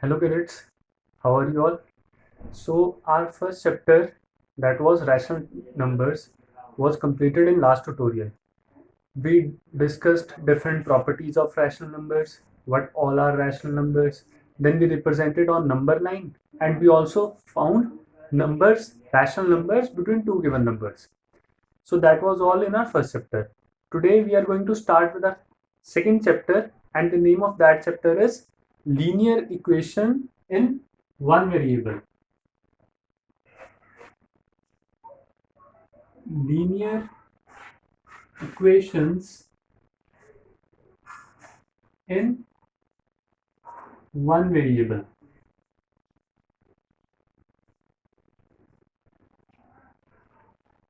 Hello kids, how are you all? So our first chapter that was rational numbers was completed in last tutorial. We discussed different properties of rational numbers, what all are rational numbers. Then we represented on number line and we also found numbers, rational numbers between two given numbers. So that was all in our first chapter. Today we are going to start with our second chapter and the name of that chapter is linear equation in one variable. Linear equations in one variable.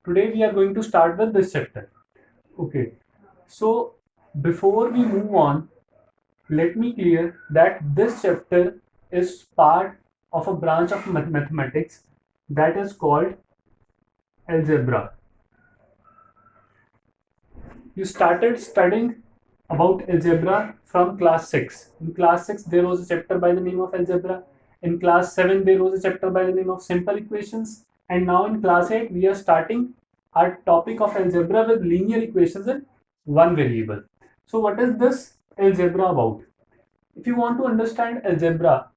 Today we are going to start with this chapter. Okay, so before we move on, let me clear that this chapter is part of a branch of mathematics that is called algebra. You started studying about algebra from class 6. In class 6, there was a chapter by the name of algebra. In class 7, there was a chapter by the name of simple equations. And now in class 8, we are starting our topic of algebra with linear equations in one variable. So, what is this algebra about? If you want to understand algebra,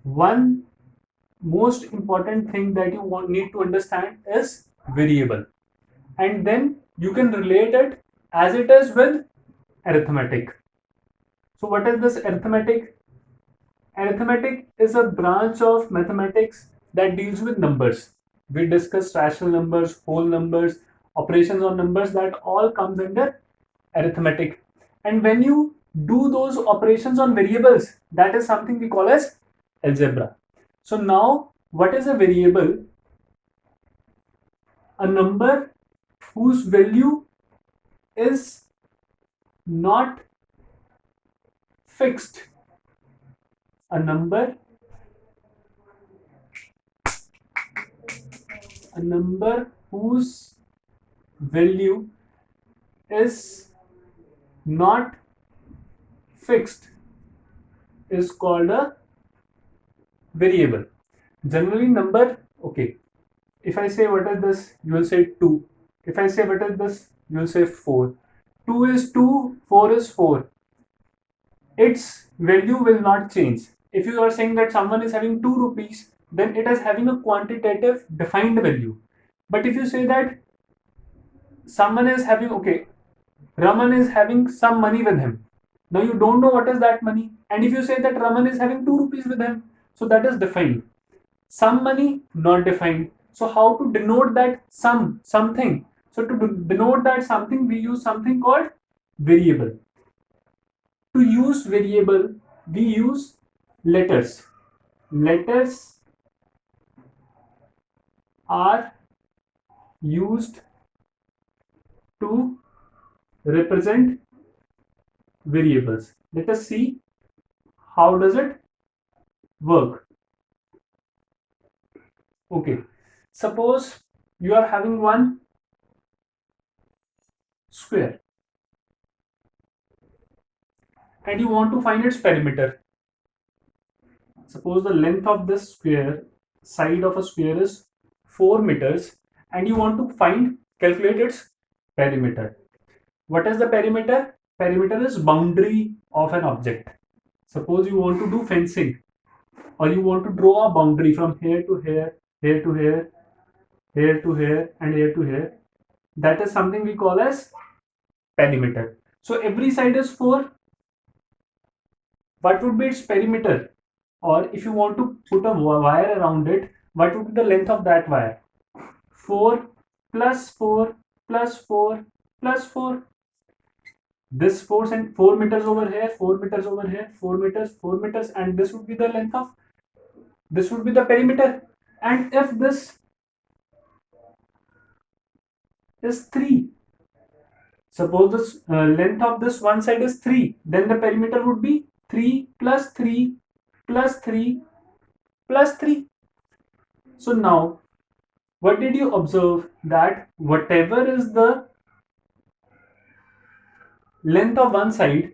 one most important thing that you need to understand is variable, and then you can relate it as it is with arithmetic. So what is this arithmetic? Arithmetic is a branch of mathematics that deals with numbers. We discussed rational numbers, whole numbers, operations on numbers, that all comes under arithmetic. And when you do those operations on variables, that is something we call as algebra. So now what is a variable? A number whose value is not fixed. A number whose value is not fixed is called a variable. Generally number, okay, if I say what is this, you will say 2. If I say what is this, you will say 4. 2 is 2, 4 is 4. Its value will not change. If you are saying that someone is having 2 rupees, then it is having a quantitative defined value. But if you say that someone is having, okay, Raman is having some money with him. Now you don't know what is that money. And if you say that Raman is having 2 rupees with him, so that is defined. Some money, not defined. So how to denote that something? So to denote that something, we use something called variable. To use variable, we use letters. Letters are used to represent variables. Let us see how does it work. Okay, suppose you are having one square and you want to find its perimeter. Suppose the length of this square, side of a square is 4 meters and you want to calculate its perimeter. What is the perimeter? Perimeter is boundary of an object. Suppose you want to do fencing or you want to draw a boundary from here to here, here to here, here to here and here to here. That is something we call as perimeter. So every side is 4. What would be its perimeter? Or if you want to put a wire around it, what would be the length of that wire? 4 plus 4 plus 4 plus 4. This 4 meters over here, 4 meters over here, 4 meters, and this would be the length of, this would be the perimeter. And if this is 3, suppose this length of this one side is 3, then the perimeter would be 3 plus 3 plus 3 plus 3. So now, what did you observe? That whatever is the length of one side,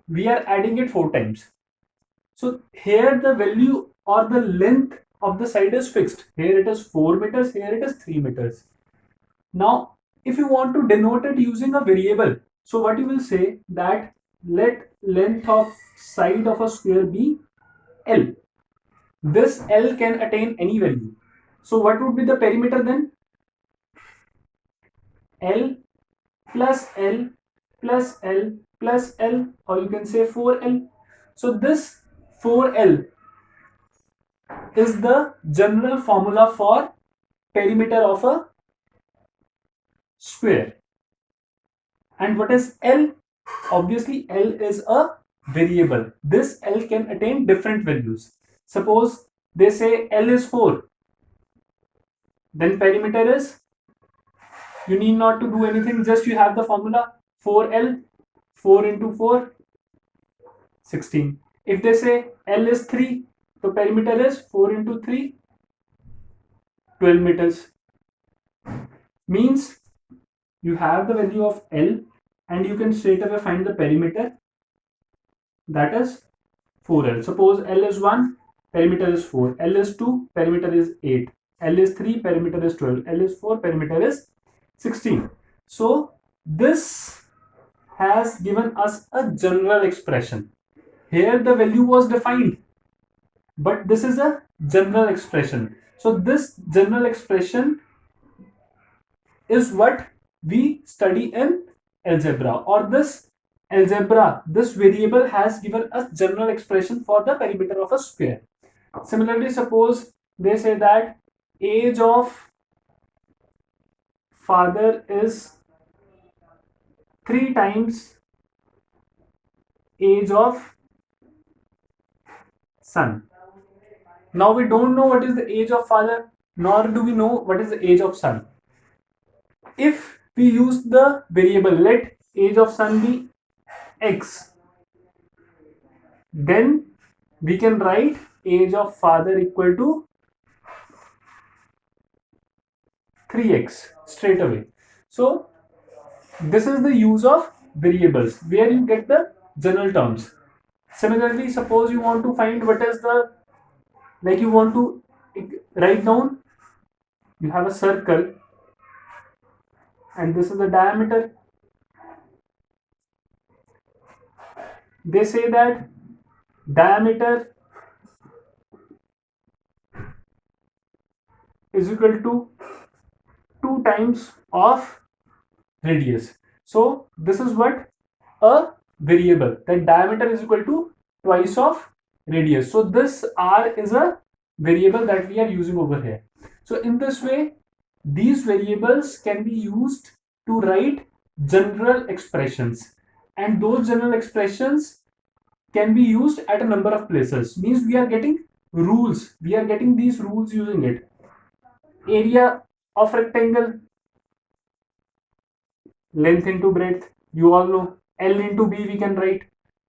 we are adding it 4 times. So here the value or the length of the side is fixed. Here it is 4 meters, here it is 3 meters. Now, if you want to denote it using a variable, so what you will say that let length of side of a square be L. This L can attain any value. So what would be the perimeter then? L plus L plus L plus L, or you can say 4L. So this 4L is the general formula for perimeter of a square. And what is L? Obviously, L is a variable. This L can attain different values. Suppose they say L is 4, then perimeter is, you need not to do anything, just you have the formula 4L, 4 into 4, 16. If they say L is 3, the perimeter is 4 into 3, 12 meters. Means you have the value of L and you can straight away find the perimeter, that is 4L. Suppose L is 1, perimeter is 4. L is 2, perimeter is 8. L is 3, perimeter is 12. L is 4, perimeter is 16. So this has given us a general expression. Here the value was defined, but this is a general expression. So this general expression is what we study in algebra, or this algebra, this variable has given us general expression for the perimeter of a square. Similarly, suppose they say that age of father is 3 times age of son. Now we don't know what is the age of father, nor do we know what is the age of son. If we use the variable let age of son be x, then we can write age of father equal to 3x straight away. So this is the use of variables where you get the general terms. Similarly, suppose you want to find what is the, like you want to write down, you have a circle and this is the diameter. They say that diameter is equal to 2 times of radius. So this is what a variable, that diameter is equal to twice of radius. So this r is a variable that we are using over here. So in this way, these variables can be used to write general expressions, and those general expressions can be used at a number of places. Means we are getting rules, we are getting these rules using it. Area of rectangle, length into breadth, you all know. L into b we can write.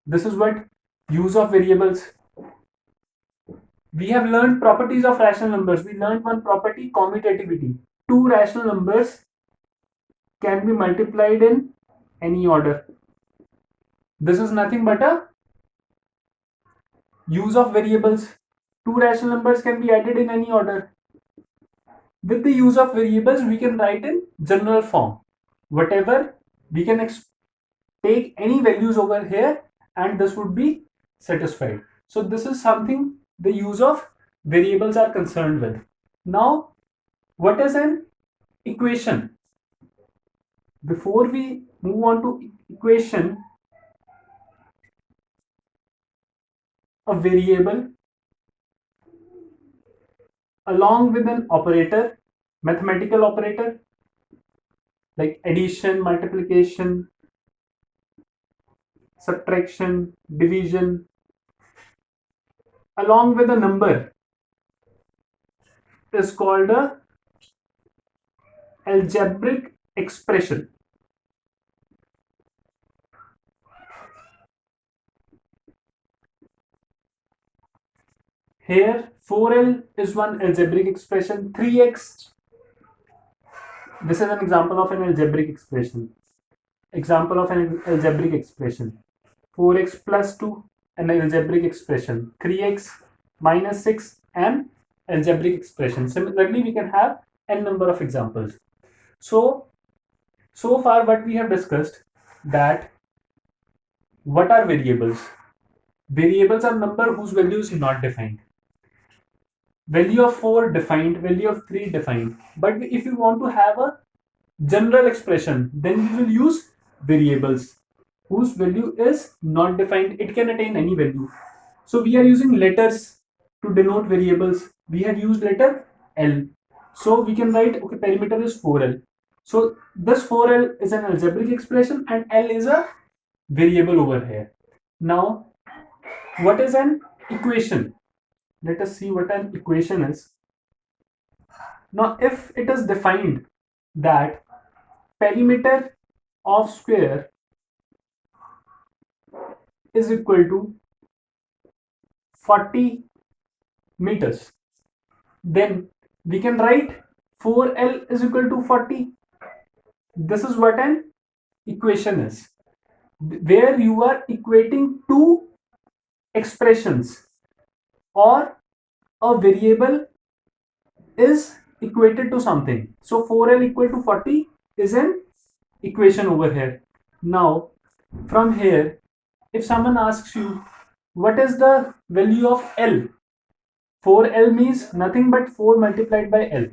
This is what use of variables. We have learned properties of rational numbers. We learned one property, commutativity. Two rational numbers can be multiplied in any order. This is nothing but a use of variables. Two rational numbers can be added in any order. With the use of variables, we can write in general form. Whatever, we can take any values over here and this would be satisfied. So this is something the use of variables are concerned with. Now, what is an equation? Before we move on to equation, a variable along with an operator, mathematical operator like addition, multiplication, subtraction, division, along with a number is called a algebraic expression. Here 4L is one algebraic expression, 3x, this is an example of an algebraic expression. Example of an algebraic expression, 4x plus 2, an algebraic expression. 3x minus 6 an algebraic expression. Similarly, we can have n number of examples. So far what we have discussed, that what are variables? Variables are number whose value is not defined. Value of 4 defined, value of 3 defined. But if you want to have a general expression, then we will use variables whose value is not defined. It can attain any value. So we are using letters to denote variables. We have used letter L. So we can write, okay, perimeter is 4L. So this 4L is an algebraic expression and L is a variable over here. Now, what is an equation? Let us see what an equation is. Now, if it is defined that perimeter of square is equal to 40 meters, then we can write 4L is equal to 40. This is what an equation is, where you are equating two expressions, or a variable is equated to something. So 4L equal to 40 is an equation over here. Now, from here, if someone asks you what is the value of L, 4L means nothing but 4 multiplied by L.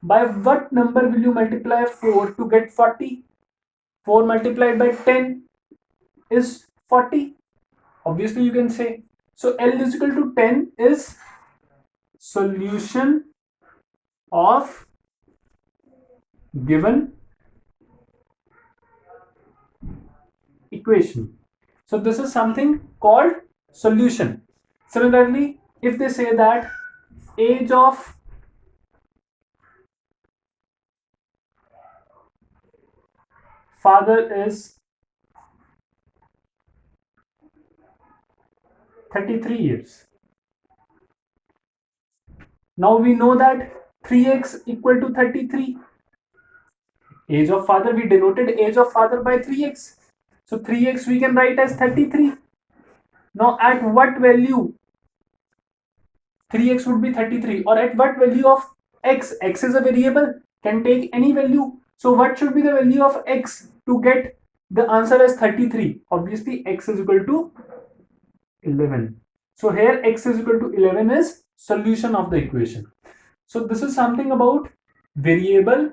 By what number will you multiply 4 to get 40? 4 multiplied by 10 is 40. Obviously, you can say. So L is equal to 10 is solution of given equation. So this is something called solution. Similarly, if they say that age of father is 33 years. Now we know that 3x equal to 33. Age of father, we denoted age of father by 3x. So 3x we can write as 33. Now at what value 3x would be 33, or at what value of x? X is a variable, can take any value. So what should be the value of x to get the answer as 33? Obviously x is equal to 11. So here x is equal to 11 is solution of the equation. So this is something about variable,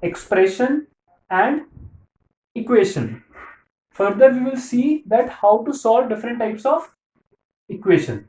expression and equation. Further we will see that how to solve different types of equation.